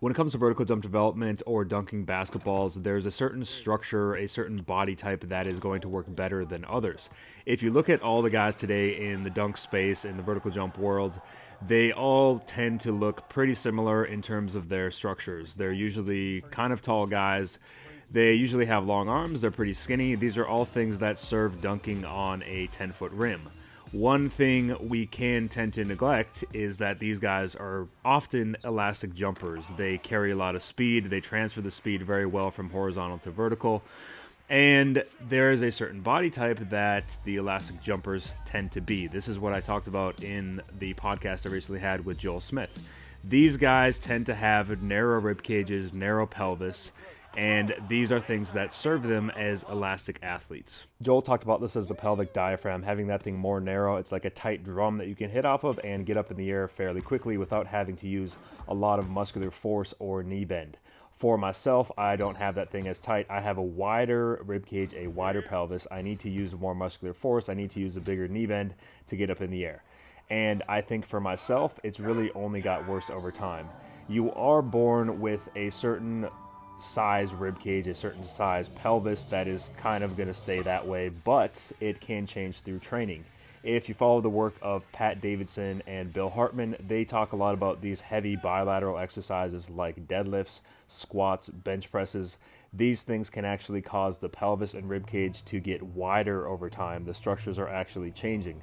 When it comes to vertical jump development or dunking basketballs, there's a certain structure, a certain body type that is going to work better than others. If you look at all the guys today in the dunk space, in the vertical jump world, they all tend to look pretty similar in terms of their structures. They're usually kind of tall guys. They usually have long arms. They're pretty skinny. These are all things that serve dunking on a 10-foot rim. One thing we can tend to neglect is that these guys are often elastic jumpers. They carry a lot of speed. They transfer the speed very well from horizontal to vertical. And there is a certain body type that the elastic jumpers tend to be. This is what I talked about in the podcast I recently had with Joel Smith. These guys tend to have narrow rib cages, narrow pelvis, and these are things that serve them as elastic athletes. Joel talked about this as the pelvic diaphragm, having that thing more narrow. It's like a tight drum that you can hit off of and get up in the air fairly quickly without having to use a lot of muscular force or knee bend. For myself, I don't have that thing as tight. I have a wider rib cage, a wider pelvis. I need to use more muscular force. I need to use a bigger knee bend to get up in the air. And I think for myself, it's really only got worse over time. You are born with a certain size rib cage, a certain size pelvis that is kind of going to stay that way, but it can change through training. If you follow the work of Pat Davidson and Bill Hartman, they talk a lot about these heavy bilateral exercises like deadlifts, squats, bench presses. These things can actually cause the pelvis and rib cage to get wider over time. The structures are actually changing.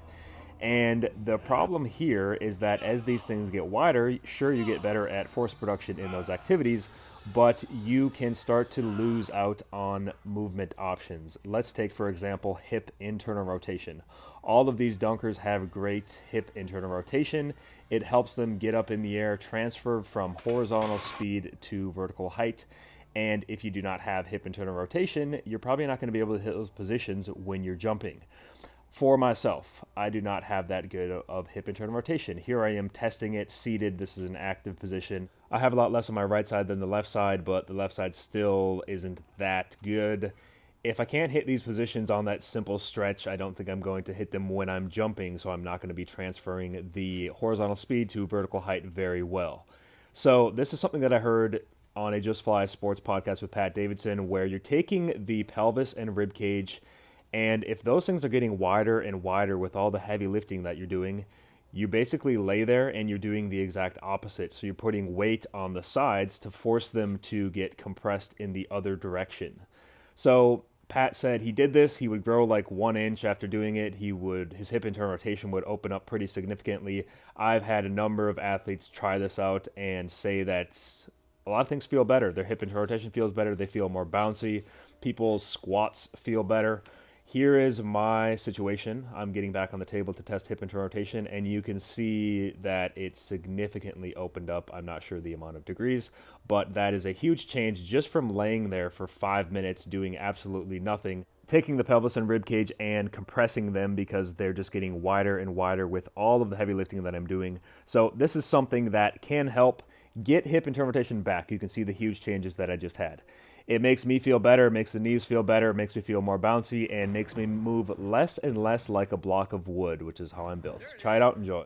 And the problem here is that as these things get wider, sure, you get better at force production in those activities, but you can start to lose out on movement options. Let's take, for example, hip internal rotation. All of these dunkers have great hip internal rotation. It helps them get up in the air, transfer from horizontal speed to vertical height. And if you do not have hip internal rotation, you're probably not going to be able to hit those positions when you're jumping. For myself, I do not have that good of hip internal rotation. Here I am testing it seated. This is an active position. I have a lot less on my right side than the left side, but the left side still isn't that good. If I can't hit these positions on that simple stretch, I don't think I'm going to hit them when I'm jumping, so I'm not going to be transferring the horizontal speed to vertical height very well. So this is something that I heard on a Just Fly Sports podcast with Pat Davidson, where you're taking the pelvis and rib cage, and if those things are getting wider and wider with all the heavy lifting that you're doing, you basically lay there and you're doing the exact opposite. So you're putting weight on the sides to force them to get compressed in the other direction. So Pat said he did this. He would grow like 1 inch after doing it. His hip internal rotation would open up pretty significantly. I've had a number of athletes try this out and say that a lot of things feel better. Their hip internal rotation feels better. They feel more bouncy. People's squats feel better. Here is my situation. I'm getting back on the table to test hip internal rotation, and you can see that it significantly opened up. I'm not sure the amount of degrees, but that is a huge change just from laying there for 5 minutes doing absolutely nothing, taking the pelvis and rib cage and compressing them because they're just getting wider and wider with all of the heavy lifting that I'm doing. So this is something that can help get hip internal rotation back. You can see the huge changes that I just had. It makes me feel better, makes the knees feel better, makes me feel more bouncy, and makes me move less and less like a block of wood, which is how I'm built. Try it out, enjoy.